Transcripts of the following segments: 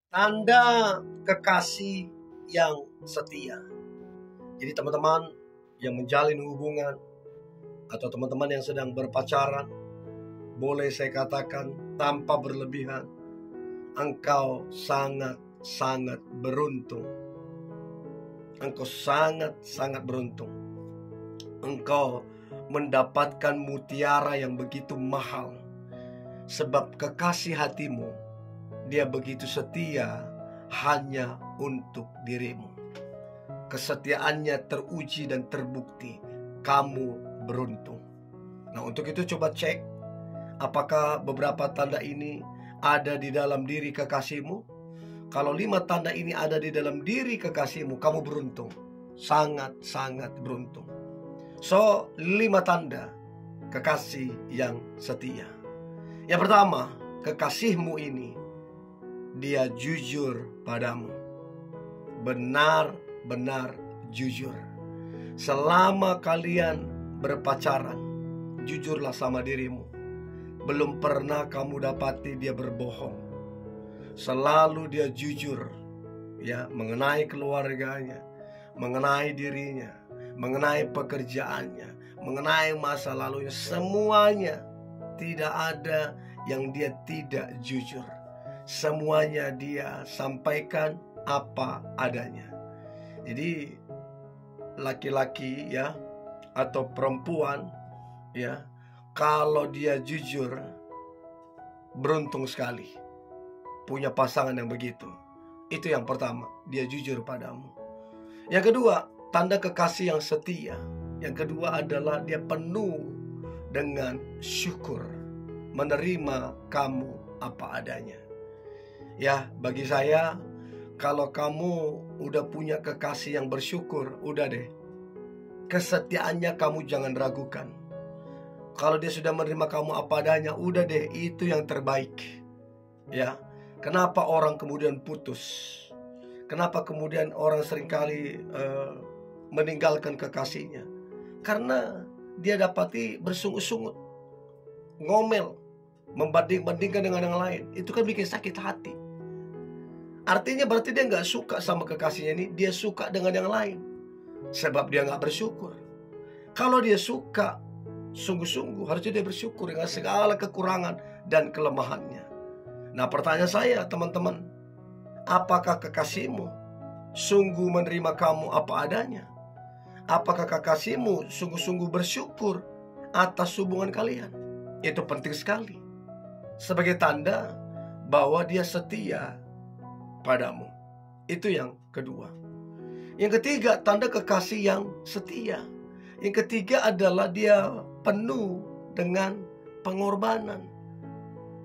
Tanda kekasih yang setia. Jadi teman-teman yang menjalin hubungan atau teman-teman yang sedang berpacaran, boleh saya katakan tanpa berlebihan, engkau sangat-sangat beruntung. Engkau sangat-sangat beruntung. Engkau mendapatkan mutiara yang begitu mahal. Sebab kekasih hatimu, dia begitu setia hanya untuk dirimu. Kesetiaannya teruji dan terbukti. Kamu beruntung. Nah, untuk itu coba cek apakah beberapa tanda ini ada di dalam diri kekasihmu. Kalau 5 tanda ini ada di dalam diri kekasihmu, kamu beruntung. Sangat-sangat beruntung. So, 5 tanda kekasih yang setia. Yang pertama, kekasihmu ini dia jujur padamu. Benar-benar jujur. Selama kalian berpacaran, jujurlah sama dirimu. Belum pernah kamu dapati dia berbohong. Selalu dia jujur, ya, mengenai keluarganya, mengenai dirinya, mengenai pekerjaannya, mengenai masa lalunya, semuanya. Tidak ada yang dia tidak jujur. Semuanya dia sampaikan apa adanya. Jadi laki-laki, ya, atau perempuan, ya, kalau dia jujur, beruntung sekali punya pasangan yang begitu. Itu yang pertama, dia jujur padamu. Yang kedua, tanda kekasih yang setia. Yang kedua adalah dia penuh dengan syukur, menerima kamu apa adanya. Ya, bagi saya, kalau kamu udah punya kekasih yang bersyukur, udah deh, kesetiaannya kamu jangan ragukan. Kalau dia sudah menerima kamu apa adanya, udah deh, itu yang terbaik. Ya, kenapa orang kemudian putus? Kenapa kemudian orang seringkali meninggalkan kekasihnya? Karena dia dapati bersungut-sungut, ngomel, membanding-bandingkan dengan yang lain. Itu kan bikin sakit hati. Artinya berarti dia gak suka sama kekasihnya ini, dia suka dengan yang lain. Sebab dia gak bersyukur. Kalau dia suka, sungguh-sungguh harusnya dia bersyukur dengan segala kekurangan dan kelemahannya. Nah, pertanyaan saya, teman-teman, apakah kekasihmu sungguh menerima kamu apa adanya? Apakah kekasihmu sungguh-sungguh bersyukur atas hubungan kalian? Itu penting sekali, sebagai tanda bahwa dia setia padamu. Itu yang kedua. Yang ketiga, tanda kekasih yang setia. Yang ketiga adalah dia penuh dengan pengorbanan.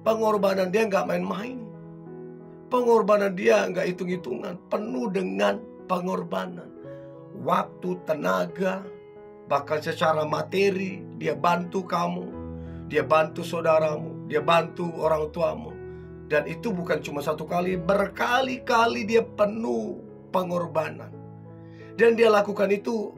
Pengorbanan dia gak main-main. Pengorbanan dia gak hitung-hitungan. Penuh dengan pengorbanan. Waktu, tenaga, bahkan secara materi dia bantu kamu, dia bantu saudaramu, dia bantu orang tuamu. Dan itu bukan cuma satu kali, berkali-kali dia penuh pengorbanan. Dan dia lakukan itu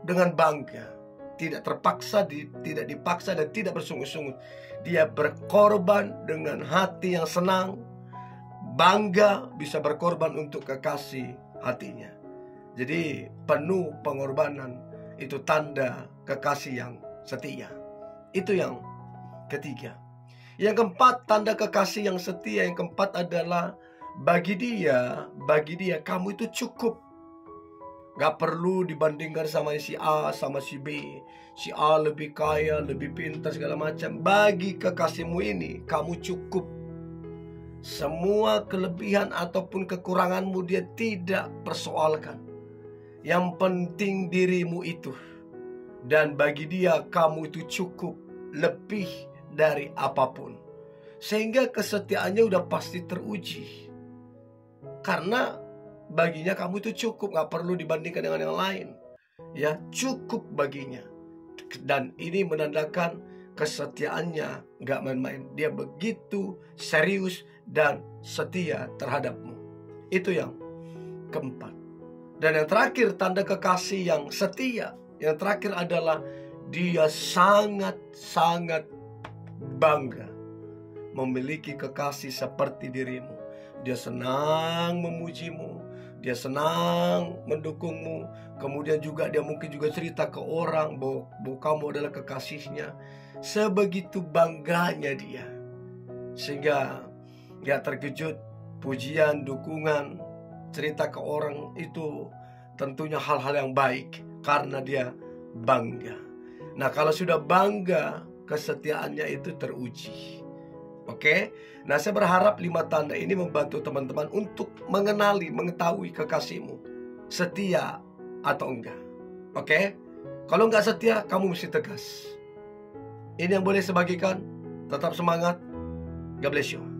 dengan bangga, tidak terpaksa, tidak dipaksa, dan tidak bersungut-sungut. Dia berkorban dengan hati yang senang, bangga bisa berkorban untuk kekasih hatinya. Jadi penuh pengorbanan, itu tanda kekasih yang setia. Itu yang ketiga. Yang keempat, tanda kekasih yang setia. Yang keempat adalah bagi dia kamu itu cukup. Gak perlu dibandingkan sama si A, sama si B. Si A lebih kaya, lebih pintar, segala macam. Bagi kekasihmu ini, kamu cukup. Semua kelebihan ataupun kekuranganmu dia tidak persoalkan. Yang penting dirimu itu. Dan bagi dia kamu itu cukup, lebih dari apapun. Sehingga kesetiaannya udah pasti teruji. Karena baginya kamu itu cukup, gak perlu dibandingkan dengan yang lain. Ya, cukup baginya. Dan ini menandakan kesetiaannya gak main-main. Dia begitu serius dan setia terhadapmu. Itu yang keempat. Dan yang terakhir, tanda kekasih yang setia, yang terakhir adalah dia sangat-sangat bangga memiliki kekasih seperti dirimu. dia senang memujimu, dia senang mendukungmu. Kemudian juga dia mungkin juga cerita ke orang bahwa kamu adalah kekasihnya. Sebegitu bangganya dia, sehingga dia terkejut. Pujian, dukungan, cerita ke orang itu tentunya hal-hal yang baik karena dia bangga. Nah, kalau sudah bangga, kesetiaannya itu teruji. Oke? Nah, saya berharap 5 tanda ini membantu teman-teman untuk mengenali, mengetahui kekasihmu setia atau enggak. Oke? Kalau enggak setia, kamu mesti tegas. Ini yang boleh saya bagikan. Tetap semangat. God bless you.